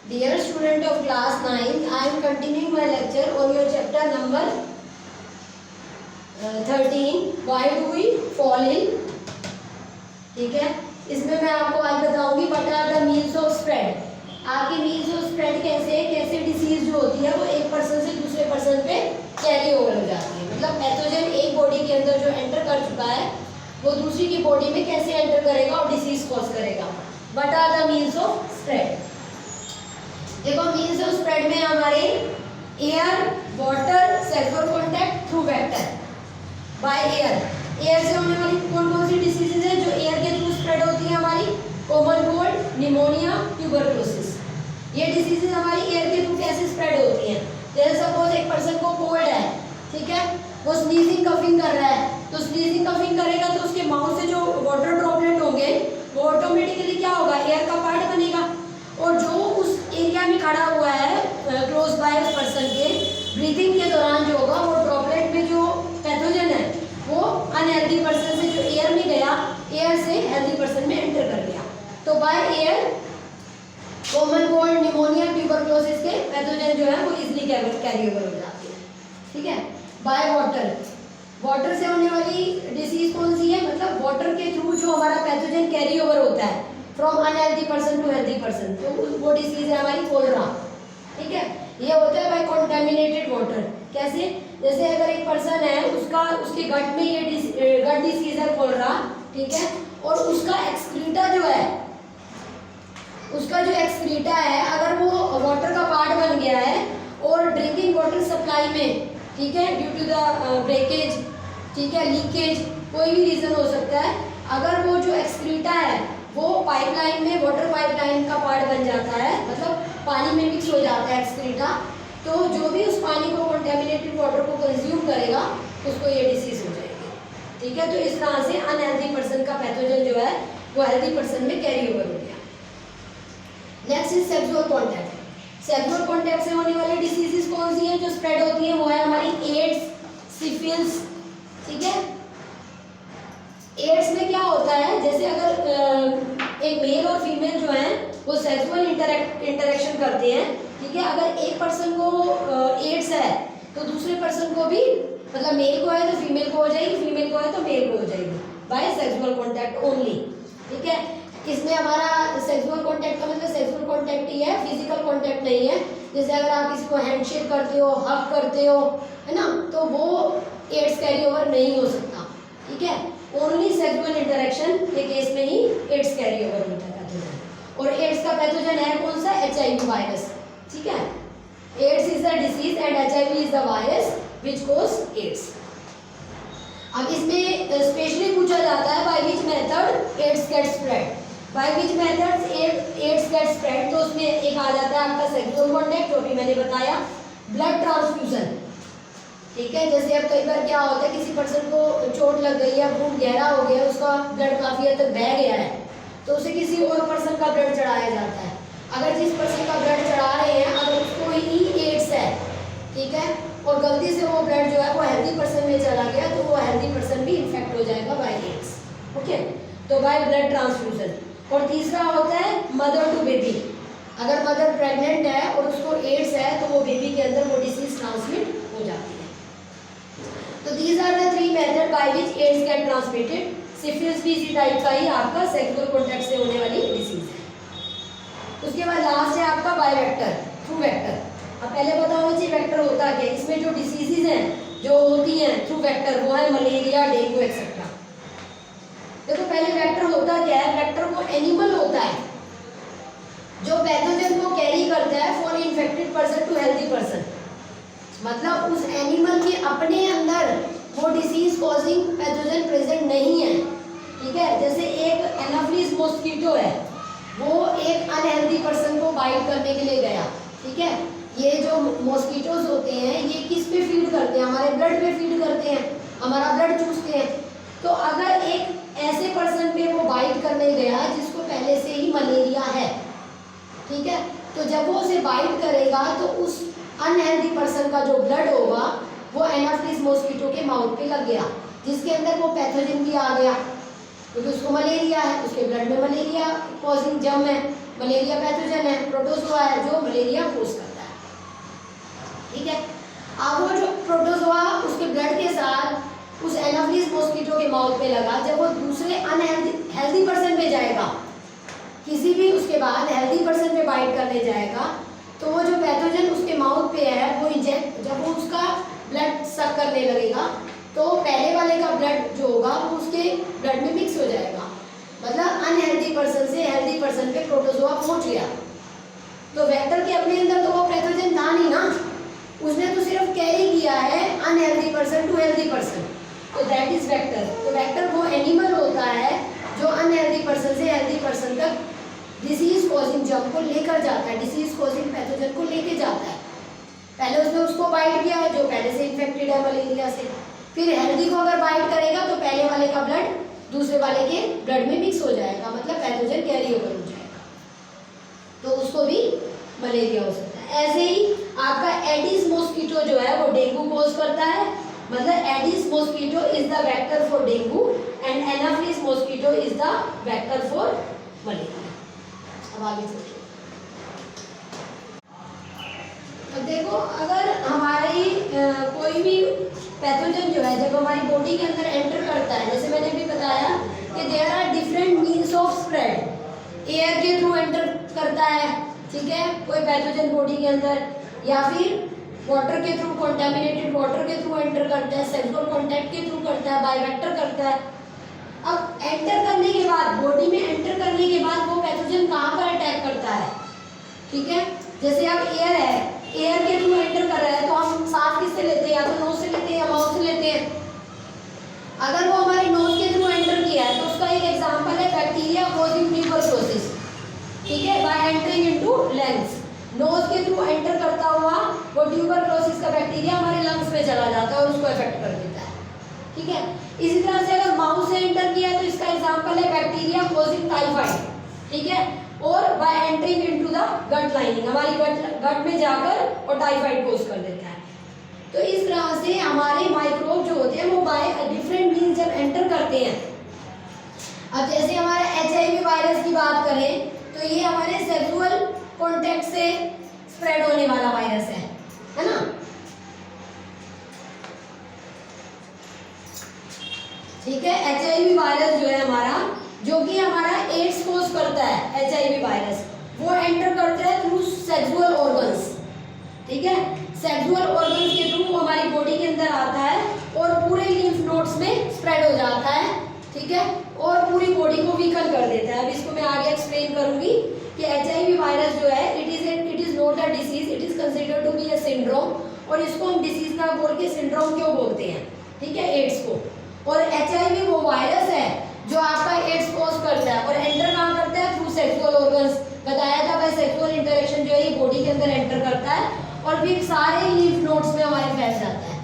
Dear student of class 9, I am continuing my lecture on your chapter number 13. Why do we fall in? ठीक है, इसमें मैं आपको आज बताऊंगी what are the means of spread. आपके मीन्स ऑफ स्प्रेड कैसे डिसीज जो होती है वो एक पर्सन से दूसरे पर्सन पे कैरी ओवर हो जाती है. मतलब पैथोजन एक बॉडी के अंदर जो एंटर कर चुका है वो दूसरी की बॉडी में कैसे एंटर करेगा और डिसीज कॉज करेगा. What are the means of spread. देखो मीन्स ऑफ स्प्रेड में हमारे air, water, sexual contact through vector. By air से होने वाली कौन कौन सी डिसीजेज है जो एयर के थ्रू स्प्रेड होती है हमारी? Common cold, pneumonia, tuberculosis. ये डिसीजेज हमारी एयर के थ्रू कैसे स्प्रेड होती हैं? जैसे सपोज एक पर्सन को कोल्ड है, ठीक है, वो स्नीजिंग कफिंग कर रहा है, तो स्नीजिंग कफिंग करेगा तो उसके माउथ से जो वाटर ड्रॉपलेट होंगे वो ऑटोमेटिकली क्या होगा? एयर का पार्ट बनेगा. और जो उस एरिया में खड़ा हुआ है क्लोज बाय उस पर्सन के, ब्रीथिंग के दौरान जो होगा वो ड्रॉपलेट में जो पैथोजन है वो अनहेल्दी पर्सन से जो एयर में गया, एयर से हेल्दी पर्सन में एंटर कर गया. तो by air common cold, pneumonia, tuberculosis के पैथोजन जो है वो इजीली कैरी ओवर हो जाते हैं. ठीक है. बाय वाटर से होने वाली डिसीज कौन सी है? मतलब वाटर के थ्रू जो हमारा पैथोजन कैरी ओवर होता है from unhealthy person to healthy person, तो वो डिसीज है हमारी कोलरा. ठीक है. ये होता है बाय कॉन्टेमिनेटेड वाटर. कैसे? जैसे अगर एक पर्सन है उसके गट में ये गट डिसीज है कोलरा, ठीक है, और उसका एक्सक्रीटा जो है, अगर वो वाटर का पार्ट बन गया है और ड्रिंकिंग वाटर सप्लाई में, ठीक है, ड्यू टू द ब्रेकेज, ठीक है, लीकेज, कोई भी रीजन हो सकता है, अगर वो जो एक्सक्रीटा है वो पाइपलाइन में, वाटर पाइपलाइन का पार्ट बन जाता है, मतलब पानी में मिक्स हो जाता है एक्सक्रीटा, तो जो भी उस पानी को, कंटेमिनेटेड वाटर को कंज्यूम करेगा उसको ये डिसीज हो जाएगी. ठीक है. तो इस तरह से अनहेल्दी पर्सन का पैथोजन जो है वो हेल्दी पर्सन में कैरी ओवर हो गया. Next is sexual contact. Sexual contact से होने वाली डिसीजेस कौन सी है जो स्प्रेड होती है? वो है हमारी एड्स, सिफिलिस. ठीक है. एड्स में क्या होता है? जैसे अगर एक मेल और फीमेल जो है वो सेक्सुअल इंटरेक्शन करते हैं, ठीक है, अगर एक पर्सन को एड्स है तो दूसरे पर्सन को भी, मतलब मेल को है तो फीमेल को हो जाएगी, फीमेल को है तो मेल को हो जाएगी, बाय सेक्सुअल कांटेक्ट ओनली. ठीक है. इसमें हमारा सेक्सुअल कांटेक्ट का मतलब सेक्सुअल कांटेक्ट ही है, फिजिकल कांटेक्ट नहीं है. जैसे अगर आप किसी को हैंडशेक करते हो, हग करते हो, है ना, तो वो एड्स कैरी ओवर नहीं हो सकता. ठीक है. ओनली सेक्सुअल इंटरेक्शन के केस में ही एड्स कैरी ओवर होता है पैथोजन. और एड्स का पैथोजन है कौन सा? HIV virus. ठीक है. AIDS is the disease and HIV is the virus which cause AIDS. अब इसमें स्पेशली पूछा जाता है by which method AIDS get spread. By which methods AIDS get spread, तो उसमें एक आ जाता है आपका सेक्सुअल कांटेक्ट, जो भी मैंने बताया, ब्लड ट्रांसफ्यूजन. ठीक है. जैसे अब कई बार क्या होता है, किसी पर्सन को चोट लग गई है, खून गहरा हो गया, उसका ब्लड काफी हद तक बह गया है, तो उसे किसी और पर्सन का ब्लड चढ़ाया जाता है. अगर जिस पर्सन का ब्लड चढ़ा रहे हैं अगर उसको ही एड्स है, ठीक है, और गलती से वो ब्लड जो है वो हेल्दी पर्सन में चला गया, तो वो हेल्दी पर्सन भी इन्फेक्ट हो जाएगा बाय एड्स. ओके. तो बाय ब्लड ट्रांसफ्यूजन. और तीसरा होता है मदर टू बेबी. अगर मदर प्रेग्नेंट है और उसको एड्स है तो वो बेबी के अंदर वो डिसीज ट्रांसमिट हो जाती है. तो these are the three methods by which AIDS get transmitted. Syphilis भी इसी टाइप का ही आपका सेक्सुअल कांटेक्ट से होने वाली डिसीज है. उसके बाद लास्ट है आपका बायोवेक्टर, थ्रू वेक्टर. अब पहले बताओ जी वेक्टर होता क्या? इसमें जो डिसीजेज हैं जो होती हैं थ्रू वेक्टर, वो है मलेरिया, डेंगू एक्सेट्रा. देखो पहले वेक्टर होता क्या है? वेक्टर वो एनिमल होता है जो पैथोजन को कैरी करता है for infected person to healthy person. मतलब उस एनिमल के अपने अंदर वो डिसीज कॉजिंग पैथोजन प्रेजेंट नहीं है. ठीक है. जैसे एक एनाफिलिस मॉस्किटो है, वो एक अनहेल्दी पर्सन को बाइट करने के लिए गया. ठीक है. ये जो मॉस्किटोज होते हैं ये किस पे फीड करते हैं? हमारे ब्लड पे फीड करते हैं, हमारा ब्लड चूसते हैं. तो अगर एक ऐसे पर्सन पे वो बाइट करने गया जिसको पहले से ही मलेरिया है, ठीक है, तो जब वो उसे बाइट करेगा तो उस अनहेल्दी पर्सन का जो ब्लड होगा वो एनाफिलिस मॉस्किटो के माउथ पे लग गया, जिसके अंदर वो पैथोजन भी आ गया, क्योंकि उसको मलेरिया है, उसके ब्लड में मलेरिया कॉजिंग जर्म है. मलेरिया पैथोजन है, प्रोटोजोआ है जो मलेरिया कोज करता है। ठीक है, अब वो जो प्रोटोजोआ उसके ब्लड के साथ उस एनाफिलिस मॉस्किटो के माउथ पे लगा, जब वो दूसरे हेल्दी पर्सन पे जाएगा, किसी भी उसके बाद हेल्दी पर्सन पे बाइट करने जाएगा, तो वो जो पैथोजन उसके माउथ पे है वो इंजेक्ट, जब वो उसका ब्लड सक करने लगेगा तो पहले वाले का ब्लड जो होगा वो उसके ब्लड में मिक्स हो जाएगा, मतलब अनहेल्दी पर्सन से हेल्दी पर्सन पे प्रोटोजोआ पहुंच गया। तो वेक्टर के अपने अंदर तो वो पैथोजन था नहीं ना, उसने तो सिर्फ कैरी किया है unhealthy person to healthy person, तो दैट इज वेक्टर। तो वेक्टर वो एनिमल होता है जो अनहेल्दी पर्सन से हेल्दी पर्सन तक डिसीज कॉजिंग जर्म को लेकर जाता है, डिसीज कॉजिंग पैथोजन को लेके जाता है। पहले उसने उसको बाइट किया है जो पहले से इन्फेक्टेड है मलेरिया से, फिर हेल्दी को अगर बाइट करेगा तो पहले वाले का ब्लड दूसरे वाले के ब्लड में मिक्स हो जाएगा, मतलब पैथोजन कैरी ओवर हो जाएगा, तो उसको भी मलेरिया हो सकता है। ऐसे ही आपका एडिस मॉस्किटो जो है वो डेंगू कोज करता है, मतलब Aedes mosquito is the vector for dengue and Anopheles mosquito is the vector for malaria. अब आगे चलते हैं। अब देखो, अगर हमारी कोई भी पैथोजन जो है जब हमारी बॉडी के अंदर एंटर करता है, जैसे मैंने भी बताया कि there are different means of spread, air के थ्रू एंटर करता है, ठीक है, कोई पैथोजन बॉडी के अंदर, या फिर वाटर के थ्रू, कंटामिनेटेड वाटर के थ्रू एंटर करता है, सेक्सुअल कांटेक्ट के थ्रू करता है, बाय वेक्टर करता है। अब एंटर करने के बाद, बॉडी में एंटर करने के बाद वो पैथोजन कहाँ पर अटैक करता है, ठीक है, जैसे अब एयर है, एयर के थ्रू एंटर कर रहा है तो हम सांस किससे लेते हैं, या तो नोज से लेते हैं या माउथ से लेते हैं। अगर वो हमारे नोज के थ्रू एंटर किया है तो उसका एक एग्जांपल है बैक्टीरिया कॉजिंग ट्यूबरकुलोसिस, ठीक है, by entering into lungs, nose के थ्रू एंटर करता हुआ वो ट्यूबरकुलोसिस का बैक्टीरिया हमारे लंग्स में चला जाता है और उसको इफेक्ट कर देता है, ठीक है। इसी तरह से अगर माउथ से एंटर किया तो इसका एग्जांपल है बैक्टीरिया कॉजिंग टाइफाइड, ठीक है, और by entering into the gut lining, हमारी गट में जाकर और टाइफाइड कोज कर देता है। तो इस तरह से हमारे माइक्रोब जो होते हैं वो बाय डिफरेंट मीन्स जब एंटर करते हैं। अब जैसे हमारे HIV वायरस की बात करें तो ये हमारे सेक्सुअल कांटेक्ट से स्प्रेड होने वाला वायरस है ना, ठीक है। HIV वायरस जो है हमारा, जो कि हमारा एड्स कोज करता है, HIV वायरस वो एंटर करता है थ्रू सेक्सुअल ऑर्गन्स, ठीक है, सेक्सुअल ऑर्गन्स के थ्रू वो हमारी बॉडी के अंदर आता है और पूरे लिम्फ नोड्स में स्प्रेड हो जाता है, ठीक है, और पूरी बॉडी को वीकन कर देता है। अब इसको मैं आगे एक्सप्लेन करूंगी कि HIV वायरस जो है it is not a disease, it is considered to be a syndrome, और इसको हम डिसीज ना बोल के सिंड्रोम क्यों बोलते हैं, ठीक है, एड्स को। और HIV वो वायरस है जो आपका एड्स कोज करता है और एंटर कहाँ करता है, थ्रू सेक्सुअल ऑर्गन्स, बताया था भाई, सेक्सुअल इंटरेक्शन जो है ये बॉडी के अंदर एंटर करता है और फिर सारे लिम्फ नोड्स में हमारे फैल जाता है।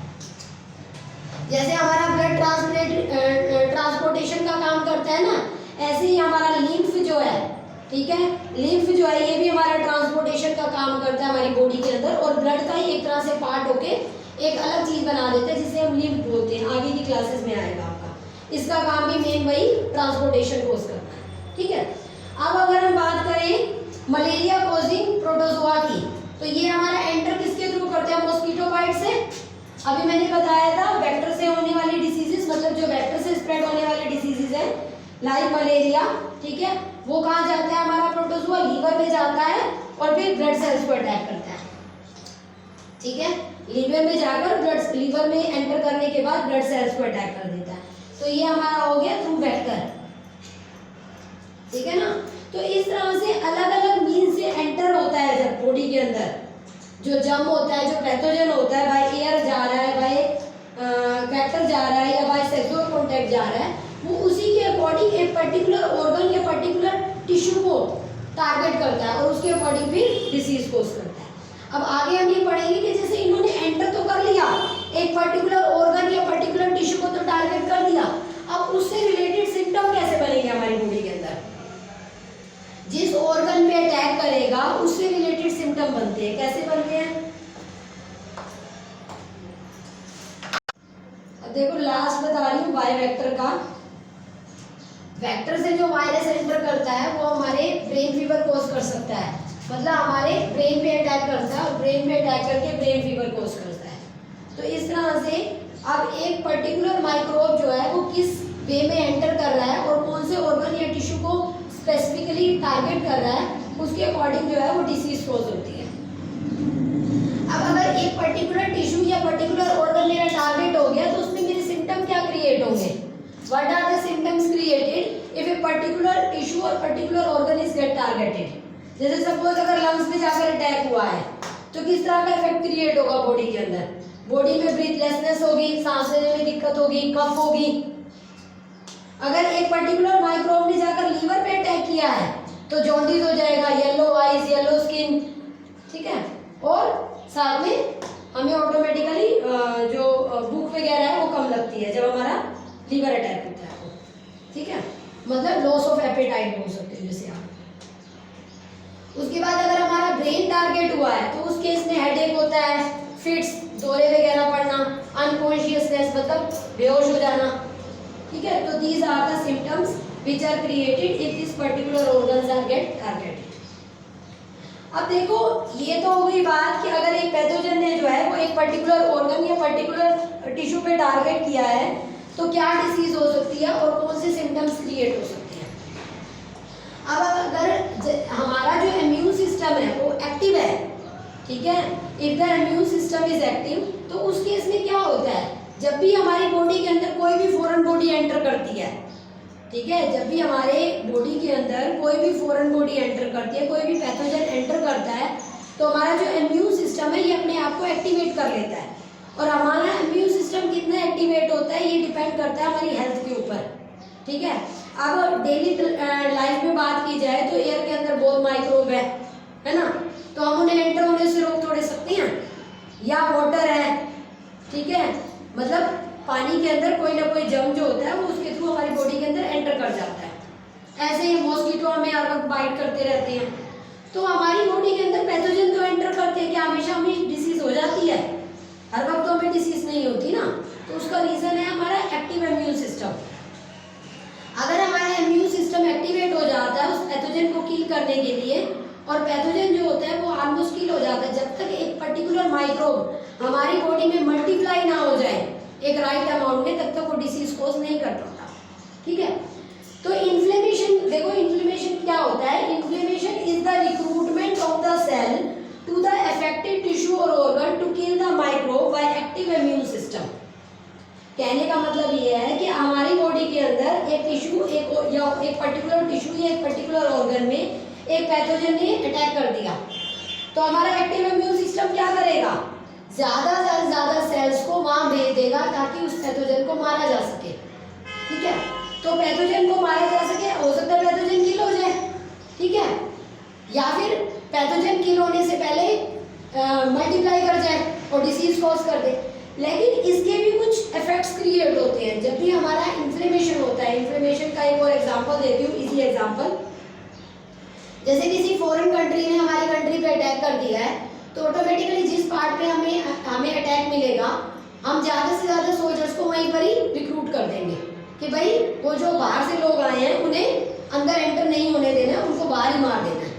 जैसे हमारा ब्लड ट्रांसपोर्टेशन का काम करता है ना, ऐसे ही हमारा लिम्फ जो है, ठीक है, लिम्फ जो है ये भी हमारा ट्रांसपोर्टेशन का काम करता है हमारी बॉडी के अंदर, और ब्लड का ही एक तरह से पार्ट होके एक अलग चीज बना देता है जिसे हम लिम्फ बोलते हैं, आगे की क्लासेस में आएगा आपका। इसका काम भी मेन वही ट्रांसपोर्टेशन कोज करता है, ठीक है। अब अगर हम बात करें मलेरिया कॉजिंग प्रोटोजोआ की, तो ये हमारा एंटर किसके थ्रू करते हैं, मॉस्किटो बाइट से। अभी मैंने बताया था वेक्टर से होने वाली डिसीजेस, मतलब जो वेक्टर से स्प्रेड होने वाले डिसीजेस हैं लाइक मलेरिया, ठीक है, वो कहाँ जाता है, हमारा प्रोटोजोआ लीवर में जाता है और फिर ब्लड सेल्स को अटैक करता है, ठीक है, लीवर में जाकर लीवर में एंटर करने के बाद ब्लड सेल्स को अटैक कर देता है। तो ये हमारा हो गया थ्रू वेक्टर, ठीक है ना। तो इस तरह से अलग अलग मीन से एंटर होता है जब बॉडी के अंदर जो जर्म होता है, जो पैथोजन होता है, बाय एयर जा रहा है, बाय वेक्टर जा रहा है या बाय सेक्सुअल कांटेक्ट जा रहा है, वो उसी के अकॉर्डिंग एक पर्टिकुलर ऑर्गन या पर्टिकुलर टिश्यू को टारगेट करता है और उसके अकॉर्डिंग फिर डिसीज कोज करता है। अब आगे हम ये पढ़ेंगे कि जैसे इन्होंने एंटर तो कर लिया, एक पर्टिकुलर ऑर्गन या पर्टिकुलर टिश्यू को तो टारगेट कर दिया, अब उससे रिलेटेड सिम्टम कैसे बनेंगे हमारी बॉडी के अंदर, जिस ऑर्गन पे अटैक करेगा उससे रिलेटेड सिम्टम बनते हैं। कैसे बनते हैं, अब देखो लास्ट बता रही हूँ बाय वेक्टर का। वेक्टर से जो वायरस एंटर करता है वो हमारे ब्रेन फीवर कॉज कर सकता है, मतलब हमारे ब्रेन पे अटैक करता है और ब्रेन पे अटैक करके ब्रेन फीवर कॉज करता है। तो इस तरह से अब एक पर्टिकुलर माइक्रोब जो है वो किस वे में एंटर कर रहा है और कौन से ऑर्गन या टिश्यू को स्पेसिफिकली टारगेट कर रहा है, उसके अकॉर्डिंग जो है वो डिसीज कॉज होती है। अब अगर एक पर्टिकुलर टिश्यू या पर्टिकुलर ऑर्गन मेरा टारगेट हो गया तो उसमें मेरे सिम्टम क्या क्रिएट होंगे? What are the symptoms created if a particular tissue और particular organ is get targeted? जैसे सपोज अगर लंग्स में जाकर अटैक हुआ है तो किस तरह का इफेक्ट क्रिएट होगा बॉडी के अंदर? बॉडी में ब्रीथलेसनेस होगी, सांस लेने में दिक्कत होगी, कफ होगी। अगर एक पर्टिकुलर माइक्रोब ने जाकर लीवर पे अटैक किया है तो जॉन्डिस हो जाएगा, येलो आईज, येलो स्किन, ठीक है। और साथ में हमें ऑटोमेटिकली जो भूख वगैरह है वो कम लगती है जब हमारा लीवर अटैक होता है तो, ठीक है, मतलब लॉस ऑफ एपेटाइट बोल सकते हैं जैसे आप। उसके बाद अगर हमारा ब्रेन टारगेट हुआ है तो उस केस में हेडेक होता है, फिट्स, दौरे वगैरह पड़ना, अनकॉन्शियसनेस मतलब बेहोश हो जाना, ठीक है। तो these are the symptoms which are created if this particular organs are get targeted. अब देखो ये तो हो गई बात कि अगर एक पैथोजन ने जो है वो एक पर्टिकुलर ऑर्गन या पर्टिकुलर टिश्यू पे टारगेट किया है तो क्या डिसीज हो सकती है और कौन से सिम्टम्स क्रिएट हो सकते हैं। अब अगर हमारा जो इम्यून सिस्टम है वो एक्टिव है, ठीक है, if the immune system is active, तो उस केस में क्या होता है, जब भी हमारी बॉडी के अंदर कोई भी फॉरेन बॉडी एंटर करती है, ठीक है, जब भी हमारे बॉडी के अंदर कोई भी फॉरेन बॉडी एंटर करती है, कोई भी पैथोजन एंटर करता है, तो हमारा जो इम्यून सिस्टम है ये अपने आप को एक्टिवेट कर लेता है। और हमारा इम्यून सिस्टम कितना एक्टिवेट होता है ये डिपेंड करता है हमारी हेल्थ के ऊपर, ठीक है। अब डेली लाइफ में बात की जाए तो एयर के अंदर बहुत माइक्रोब है ना, तो हम उन्हें एंटर होने से रोक थोड़े सकते हैं, या वाटर है, ठीक है, मतलब पानी के अंदर कोई ना कोई जर्म जो होता है वो उसके थ्रू हमारी बॉडी के अंदर एंटर कर जाता है। ऐसे ही मॉस्किटो हमें हर वक्त बाइट करते रहते हैं, तो हमारी बॉडी के अंदर पैथोजन तो एंटर करते हैं, क्या हमेशा हमें डिसीज हो जाती है? हर वक्त तो हमें डिसीज नहीं होती ना, तो उसका रीजन है हमारा एक्टिव इम्यून सिस्टम। अगर हमारा इम्यून सिस्टम एक्टिवेट हो जाता है उस पैथोजन को किल करने के लिए, और पैथोजन जो होता है वो ऑलमोस्ट किल हो जाता है, जब तक एक पर्टिकुलर माइक्रोब हमारी बॉडी में मल्टीप्लाई ना हो जाए एक राइट अमाउंट में, तब तक वो डिसीज कॉज नहीं कर पाता, ठीक है। तो इन्फ्लेमेशन, देखो इन्फ्लेमेशन क्या होता है, inflammation is the recruitment of the cell to the affected tissue और organ to kill the microbe by active immune system. कहने का मतलब ये है कि हमारी बॉडी के अंदर एक टिश्यू एक पर्टिकुलर टिश्यू या एक पर्टिकुलर ऑर्गन में एक पैथोजन ने अटैक कर दिया, तो हमारा एक्टिव इम्यून सिस्टम क्या करेगा, ज्यादा से ज्यादा सेल्स को वहां भेज देगा ताकि उस पैथोजन को मारा जा सके, ठीक है। तो पैथोजन को मारा जा सके, हो सकता है पैथोजन किल हो जाए, ठीक है, या फिर पैथोजन किल होने से पहले मल्टीप्लाई कर जाए और डिसीज कॉज कर दे। लेकिन इसके भी कुछ इफेक्ट्स क्रिएट होते हैं जब भी हमारा इन्फ्लेमेशन होता है। इन्फ्लेमेशन का एक और एग्जांपल देती हूँ, इजी एग्जांपल। जैसे किसी फॉरेन कंट्री ने हमारी कंट्री पे अटैक कर दिया है, तो ऑटोमेटिकली जिस पार्ट पे हमें अटैक मिलेगा, हम ज़्यादा से ज़्यादा सोल्जर्स को वहीं पर ही रिक्रूट कर देंगे कि भाई वो जो बाहर से लोग आए हैं उन्हें अंदर एंटर नहीं होने देना है, उनको बाहर ही मार देना है,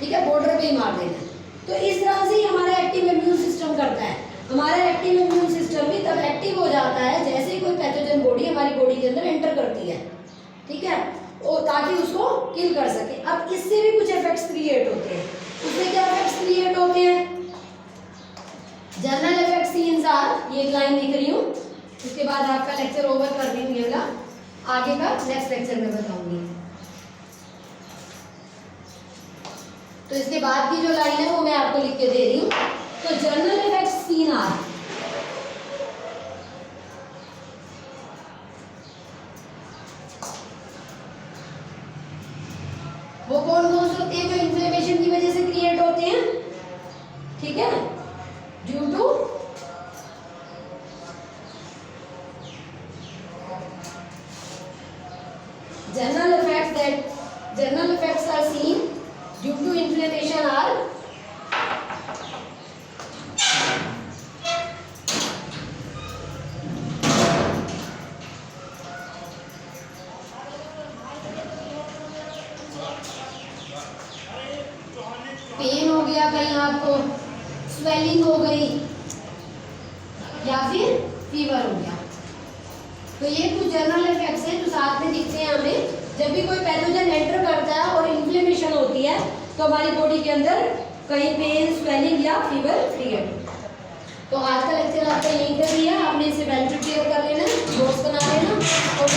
ठीक है, बॉर्डर पे ही मार देना है। तो इस तरह से ही हमारा एक्टिव इम्यून सिस्टम करता है। हमारा एक्टिव इम्यून सिस्टम भी तब एक्टिव हो जाता है जैसे ही कोई पैथोजन बॉडी हमारी बॉडी के अंदर एंटर करती है, ठीक है, ताकि उसको किल कर सके। अब इससे भी कुछ इफेक्ट्स क्रिएट होते हैं। उससे क्या इफेक्ट्स क्रिएट होते हैं, जनरल इफेक्ट सीन्स आर, ये एक लाइन लिख रही हूँ, उसके बाद आपका लेक्चर ओवर कर रही हूँ, ये आगे का नेक्स्ट लेक्चर में बताऊंगी। तो इसके बाद की जो लाइन है वो मैं आपको लिख के दे रही हूँ। तो जनरल इफेक्ट सीन आर, वो कौन कौन से होते हैं जो इन्फ्लेमेशन की वजह से क्रिएट होते हैं, ठीक है, due to general effects are seen due to inflammation are swelling हो गई या फिर फीवर हो गया। तो ये कुछ जनरल इफेक्ट्स हैं जो साथ में दिखते हैं हमें जब भी कोई पैथोजन एंटर करता है और इन्फ्लेमेशन होती है तो हमारी बॉडी के अंदर कहीं पेन, स्वेलिंग या फीवर क्रिएट होता है। तो आज का लेक्चर आपका यहीं कर दिया, आपने इसे वेल प्रिपेयर कर लेना, नोट्स बना लेना और